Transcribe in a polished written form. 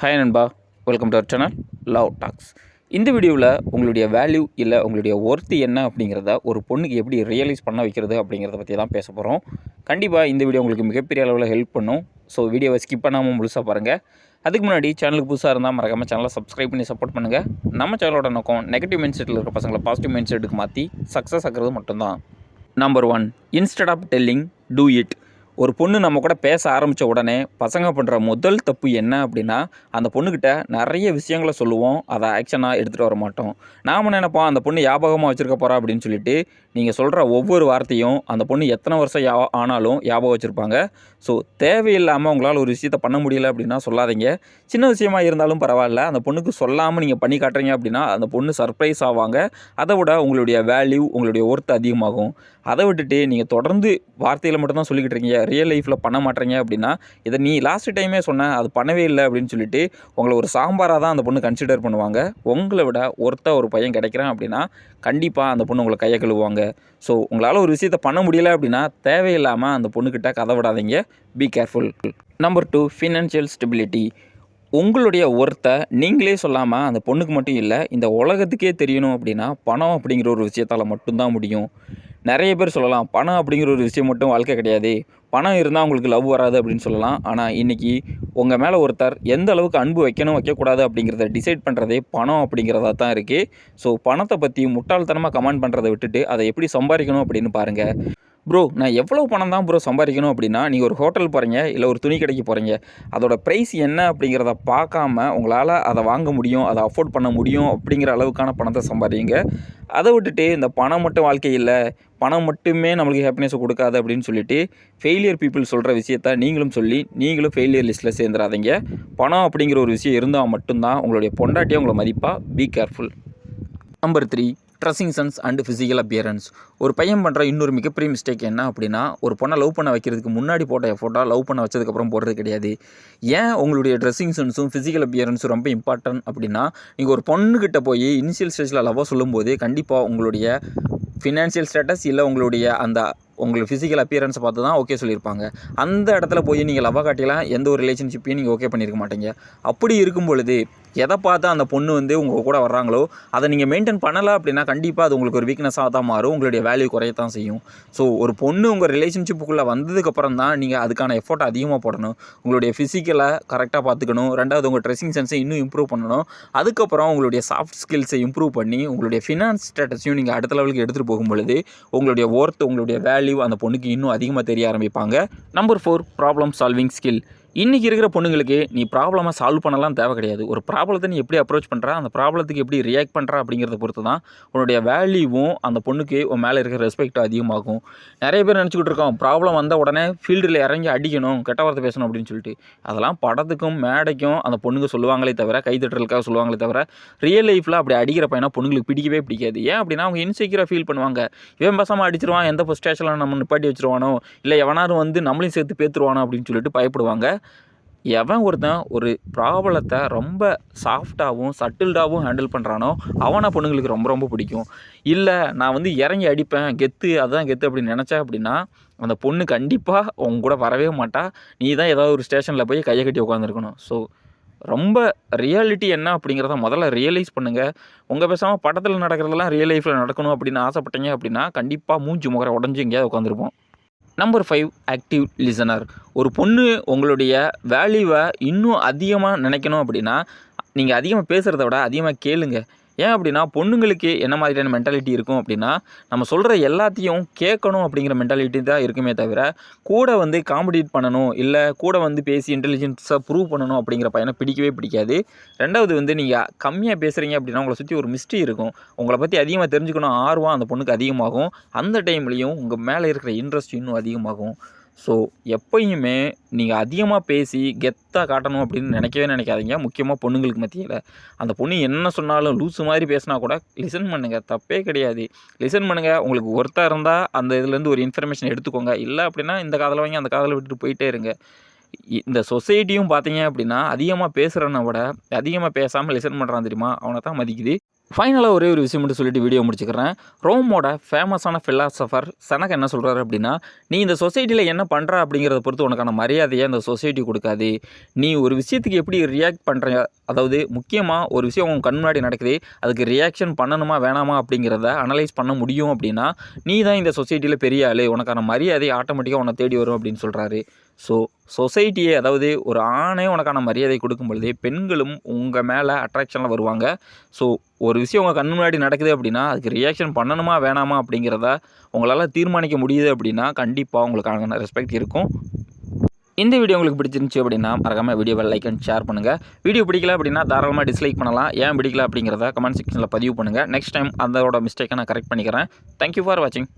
Hi நண்பா, welcome to our channel love talks. இந்த வீடியோவில் உங்களுடைய வேல்யூ இல்லை உங்களுடைய ஒர்த்து என்ன அப்படிங்கிறத ஒரு பொண்ணுக்கு எப்படி ரியலைஸ் பண்ண வைக்கிறது அப்படிங்கிறத பற்றி தான் பேச போகிறோம். கண்டிப்பாக இந்த வீடியோ உங்களுக்கு மிகப்பெரிய அளவில் ஹெல்ப் பண்ணும். ஸோ வீடியோவை ஸ்கிப் பண்ணாமல் முழுசாக பாருங்கள். அதுக்கு முன்னாடி சேனலுக்கு புதுசாக இருந்தால் மறக்காமல் சேனலை சப்ஸ்கிரைப் பண்ணி சப்போர்ட் பண்ணுங்கள். நம்ம சேனலோட நோக்கம் நெகட்டிவ் மைண்ட் செட்டில் இருக்க பசங்களை பாசிட்டிவ் மைண்ட் செட்டுக்கு மாற்றி சக்ஸஸ் ஆகிறது மட்டும்தான். Number 1, instead of telling do it. ஒரு பொண்ணு நம்ம கூட பேச ஆரம்பித்த உடனே பசங்க பண்ணுற முதல் தப்பு என்ன அப்படின்னா, அந்த பொண்ணுக்கிட்ட நிறைய விஷயங்களை சொல்லுவோம், அதை ஆக்ஷனாக எடுத்துகிட்டு வர மாட்டோம். நாம் நினைப்போம் அந்த பொண்ணு ஞாபகமாக வச்சுருக்க போகிறா அப்படின்னு சொல்லிட்டு நீங்கள் சொல்கிற ஒவ்வொரு வார்த்தையும் அந்த பொண்ணு எத்தனை வருஷம் ஆனாலும் ஞாபகம் வச்சுருப்பாங்க. ஸோ தேவையில்லாமல் உங்களால் ஒரு விஷயத்தை பண்ண முடியல அப்படின்னா சொல்லாதீங்க. சின்ன விஷயமா இருந்தாலும் பரவாயில்ல, அந்த பொண்ணுக்கு சொல்லாமல் நீங்கள் பண்ணி காட்டுறீங்க அப்படின்னா அந்த பொண்ணு சர்ப்ரைஸ் ஆவாங்க. அதை விட உங்களுடைய வேல்யூ, உங்களுடைய ஒர்த் அதிகமாகும். அதை விட்டுட்டு நீங்கள் தொடர்ந்து வார்த்தையில் மட்டும்தான் சொல்லிக்கிட்டு இருக்கீங்க, ரியல் லைஃப்பில் பண்ண மாட்டேறீங்க அப்படின்னா, இதை நீ லாஸ்ட் டைமே சொன்ன அது பண்ணவே இல்லை அப்படின்னு சொல்லிட்டு உங்களை ஒரு சாம்பாராக தான் அந்த பொண்ணு கன்சிடர் பண்ணுவாங்க. உங்களை விட ஒரு பையன் கிடைக்கிறான் அப்படின்னா கண்டிப்பாக அந்த பொண்ணு உங்களை கையை கழுவுவாங்க. ஸோ உங்களால் ஒரு விஷயத்தை பண்ண முடியல அப்படின்னா தேவையில்லாமல் அந்த பொண்ணுக்கிட்ட கதை விடாதீங்க. B careful. Number 2, financial stability. உங்களுடைய ஒர்த்தை நீங்களே சொல்லாமல் அந்த பொண்ணுக்கு மட்டும் இல்லை, இந்த உலகத்துக்கே தெரியணும் அப்படின்னா பணம் அப்படிங்கிற ஒரு விஷயத்தால் மட்டும்தான் முடியும். நிறைய பேர் சொல்லலாம், பணம் அப்படிங்கிற ஒரு விஷயம் மட்டும் வாழ்க்கை கிடையாது, பணம் இருந்தால் உங்களுக்கு லவ் வராது அப்படின்னு சொல்லலாம். ஆனால் இன்றைக்கி உங்கள் மேலே ஒருத்தர் எந்த அளவுக்கு அன்பு வைக்கணும் வைக்கக்கூடாது அப்படிங்கிறத டிசைட் பண்ணுறதே பணம் அப்படிங்கிறதா தான் இருக்குது. ஸோ பணத்தை பற்றி முட்டாள்தனமாக கமெண்ட் பண்ணுறதை விட்டுட்டு அதை எப்படி சம்பாதிக்கணும் அப்படின்னு பாருங்கள். ப்ரோ, நான் எவ்வளோ பணம் தான் ப்ரோ சம்பாதிக்கணும் அப்படின்னா, நீங்கள் ஒரு ஹோட்டல் போகிறீங்க, இல்லை ஒரு துணி கடைக்கு போகிறீங்க, அதோட ப்ரைஸ் என்ன அப்படிங்கிறத பார்க்காம உங்களால் அதை வாங்க முடியும், அதை அஃபோர்ட் பண்ண முடியும் அப்படிங்கிற அளவுக்கான பணத்தை சம்பாதிங்க. அதை விட்டுட்டு இந்த பணம் மட்டும் வாழ்க்கை இல்லை, பணம் மட்டுமே நம்மளுக்கு ஹாப்பினஸை கொடுக்காது அப்படின்னு சொல்லிட்டு ஃபெயிலியர் பீப்புள் சொல்கிற விஷயத்த நீங்களும் சொல்லி நீங்களும் ஃபெயிலியர் லிஸ்ட்டில் சேர்ந்துடாதீங்க. பணம் அப்படிங்கிற ஒரு விஷயம் இருந்தால் மட்டும்தான் உங்களுடைய பொண்டாட்டியை உங்களை மதிப்பா. Be careful. Number 3, dressing sense and physical appearance. ஒரு பையன் பண்ணுற இன்னொரு மிகப்பெரிய மிஸ்டேக் என்ன அப்படின்னா, ஒரு பொண்ணை லவ் பண்ண வைக்கிறதுக்கு முன்னாடி போட்ட எஃபோர்ட்டாக லவ் பண்ண வச்சதுக்கப்புறம் போடுறது கிடையாது. ஏன் உங்களுடைய ட்ரெஸ்ஸிங் சென்ஸும் ஃபிசிக்கல் அப்பியரன்ஸும் ரொம்ப இம்பார்ட்டன்ட் அப்படின்னா, நீங்கள் ஒரு பொண்ணுக்கிட்ட போய் இனிஷியல் ஸ்டேஜில் லவ்வாக சொல்லும்போது கண்டிப்பாக உங்களுடைய ஃபினான்ஷியல் ஸ்டேட்டஸ் இல்லை உங்களுக்கு ஃபிசிக்கல் அப்பியரன்ஸை பார்த்து தான் ஓகே சொல்லியிருப்பாங்க. அந்த இடத்துல போய் நீங்கள் லவ்வாக காட்டிலாம் எந்த ஒரு ரிலேஷன்ஷிப்பையும் நீங்கள் ஓகே பண்ணியிருக்க மாட்டீங்க. அப்படி இருக்கும் பொழுது எதை பார்த்து அந்த பொண்ணு உங்கள் கூட வர்றாங்களோ அதை நீங்கள் மெயின்டைன் பண்ணலை அப்படின்னா கண்டிப்பாக அது உங்களுக்கு ஒரு வீக்னஸாக தான் மாறும், உங்களுடைய வேல்யூ குறையத்தான் செய்யும். ஸோ ஒரு பொண்ணு உங்கள் ரிலேஷன்ஷிப்புக்குள்ளே வந்ததுக்கப்புறம் தான் நீங்கள் அதுக்கான எஃபோர்ட் அதிகமாக போடணும். உங்களுடைய ஃபிசிக்கலை கரெக்டாக பார்த்துக்கணும். ரெண்டாவது உங்கள் ட்ரெஸ்ஸிங் சென்ஸை இன்னும் இம்ப்ரூவ் பண்ணணும். அதுக்கப்புறம் உங்களுடைய சாஃப்ட் ஸ்கில்ஸை இம்ப்ரூவ் பண்ணி உங்களுடைய ஃபினான்ஸ் ஸ்டேட்டஸையும் நீங்கள் அடுத்த லெவலுக்கு எடுத்துகிட்டு போகும் பொழுது உங்களுடைய ஒர்த், உங்களுடைய வேல்யூ அந்த பொண்ணுக்கு இன்னும் அதிகமாக தெரிய ஆரம்பிப்பாங்க. Number 4, problem solving skill. இன்றைக்கி இருக்கிற பொண்ணுங்களுக்கு நீ ப்ராப்ளமாக சால்வ் பண்ணலாம் தேவை கிடையாது. ஒரு ப்ராப்ளத்தை நீ எப்படி அப்ரோச் பண்ணுற, அந்த ப்ராப்ளத்துக்கு எப்படி ரியாக்ட் பண்ணுற அப்படிங்கிறத பொறுத்து தான் உன்னுடைய வேல்யூவும் அந்த பொண்ணுக்கு உன் மேலே இருக்கிற ரெஸ்பெக்டும் அதிகமாகும். நிறைய பேர் நினச்சிக்கிட்டு இருக்கோம், ப்ராப்ளம் வந்த உடனே ஃபீல்டில் இறங்கி அடிக்கணும், கெட்ட வார்த்தை பேசணும் அப்படின்னு சொல்லிட்டு. அதெல்லாம் படத்துக்கும் மேடைக்கும் அந்த பொண்ணுங்க சொல்லுவாங்களே தவிர, கைதட்டலுக்காக சொல்லுவாங்களே தவிர, ரியல் லைஃப்பில் அப்படி அடிக்கிற பையனா பொண்ணுங்களுக்கு பிடிக்கவே பிடிக்காது. ஏன் அப்படின்னா அவங்க இன்செக்யூராக ஃபீல் பண்ணுவாங்க. இவன் பேசாமல் அடிச்சிருவான், எந்த ஸ்டேஷனில் நம்ம நிப்பாட்டி வச்சுருவானோ, இல்லை எவனாரும் நம்மளையும் சேர்த்து பேத்துருவானோ அப்படின்னு சொல்லிட்டு பயப்படுவாங்க. எவன் ஒருத்தன் ஒரு ப்ராப்ளத்தை ரொம்ப சாஃப்டாகவும் சட்டில்டாகவும் ஹேண்டில் பண்ணுறானோ அவனை பொண்ணுங்களுக்கு ரொம்ப ரொம்ப பிடிக்கும். இல்லை நான் இறங்கி அடிப்பேன், கெத்து அதுதான் கெத்து அப்படின்னு நினச்சா அப்படின்னா அந்த பொண்ணு கண்டிப்பாக உங்க கூட வரவே மாட்டா. நீ தான் ஏதாவது ஒரு ஸ்டேஷனில் போய் கையை கட்டி உட்காந்துருக்கணும். ஸோ ரொம்ப ரியாலிட்டி என்ன அப்படிங்கிறத முதல்ல ரியலைஸ் பண்ணுங்கள். உங்கள் பேசாமல் படத்தில் நடக்கிறதெல்லாம் ரியல் லைஃப்பில் நடக்கணும் அப்படின்னு ஆசைப்பட்டீங்க அப்படின்னா கண்டிப்பாக மூஞ்சி முகரை உடஞ்சி எங்கேயாவது உட்காந்துருப்போம். Number 5, active listener. ஒரு பொண்ணு உங்களுடைய வேல்யூவை இன்னும் அதிகமாக நினைக்கணும் அப்படின்னா நீங்கள் அதிகமாக பேசுகிறத விட அதிகமாக கேளுங்க. ஏன் அப்படின்னா பொண்ணுங்களுக்கு என்ன மாதிரியான மென்டாலிட்டி இருக்கும் அப்படின்னா, நம்ம சொல்கிற எல்லாத்தையும் கேட்கணும் அப்படிங்கிற மென்டாலிட்டி தான் இருக்குமே தவிர, கூட காம்படிட் பண்ணணும், இல்லை கூட பேசி இன்டெலிஜென்ஸாக ப்ரூவ் பண்ணணும் அப்படிங்கிற பையனை பிடிக்கவே பிடிக்காது. ரெண்டாவது நீங்கள் கம்மியாக பேசுகிறீங்க அப்படின்னா உங்களை சுற்றி ஒரு மிஸ்ட்ரி இருக்கும். உங்களை பற்றி அதிகமாக தெரிஞ்சுக்கணும் ஆர்வம் அந்த பொண்ணுக்கு அதிகமாகும். அந்த டைம்லேயும் உங்கள் மேலே இருக்கிற இன்ட்ரெஸ்ட் இன்னும் அதிகமாகும். ஸோ எப்பயுமே நீங்கள் அதிகமாக பேசி கெத்தாக காட்டணும் அப்படின்னு நினைக்கவே நினைக்காதீங்க. முக்கியமாக பொண்ணுங்களுக்கு மத்தியில் அந்த பொண்ணு என்ன சொன்னாலும் லூஸு மாதிரி பேசினா கூட லிசன் பண்ணுங்கள், தப்பே கிடையாது. லிசன் பண்ணுங்கள். உங்களுக்கு ஒர்த்தாக இருந்தால் அந்த இதுலேருந்து ஒரு இன்ஃபர்மேஷன் எடுத்துக்கோங்க. இல்லை அப்படின்னா இந்த காதில் வாங்கி அந்த காதில் விட்டுட்டு போயிட்டே இருங்க. இந்த சொசைட்டியும் பார்த்தீங்க அப்படின்னா அதிகமாக பேசுகிறவனை விட அதிகமாக பேசாமல் லிசன் பண்ணுறான் தெரியுமா, அவனை தான் மதிக்குது. ஃபைனலாக ஒரே ஒரு விஷயம் மட்டும் சொல்லிட்டு வீடியோ முடிச்சுக்கிறேன். ரோமோட ஃபேமஸான ஃபிலாசபர் செனகா என்ன சொல்கிறாரு அப்படின்னா, நீ இந்த சொசைட்டியில் என்ன பண்ணுற அப்படிங்கிறத பொறுத்து உனக்கான மரியாதையை இந்த சொசைட்டி கொடுக்காது. நீ ஒரு விஷயத்துக்கு எப்படி ரியாக்ட் பண்ணுற, அதாவது முக்கியமாக ஒரு விஷயம் உங்கள் கண் முன்னாடி நடக்குது, அதுக்கு ரியாக்ஷன் பண்ணணுமா வேணாமா அப்படிங்கிறத அனலைஸ் பண்ண முடியும் அப்படின்னா நீ தான் இந்த சொசைட்டியில் பெரிய ஆள், உனக்கான மரியாதை ஆட்டோமேட்டிக்காக உன்னை தேடி வரும் அப்படின்னு சொல்கிறாரு. ஸோ சொசைட்டியே, அதாவது ஒரு ஆணே உனக்கான மரியாதை கொடுக்கும் பொழுதே பெண்களும் உங்கள் மேலே அட்ராக்ஷனில் வருவாங்க. ஸோ ஒரு விஷயம் உங்கள் கண் முன்னாடி நடக்குது அப்படின்னா அதுக்கு ரியாக்ஷன் பண்ணணுமா வேணாமா அப்படிங்கிறத உங்களால் தீர்மானிக்க முடியுது அப்படின்னா கண்டிப்பாக உங்களுக்கான ரெஸ்பெக்ட் இருக்கும். இந்த வீடியோ உங்களுக்கு பிடிச்சிருந்துச்சு அப்படின்னா மறக்காமல் வீடியோவை லைக் அண்ட் ஷேர் பண்ணுங்கள். வீடியோ பிடிக்கல அப்படின்னா தாராளமாக டிஸ்லைக் பண்ணலாம். ஏன் பிடிக்கல அப்படிங்கிறத கமெண்ட் செக்ஷனில் பதிவு பண்ணுங்கள். நெக்ஸ்ட் டைம் அதோட மிஸ்டேக்கை நான் கரெக்ட் பண்ணிக்கிறேன். தேங்க்யூ ஃபார் வாட்சிங்.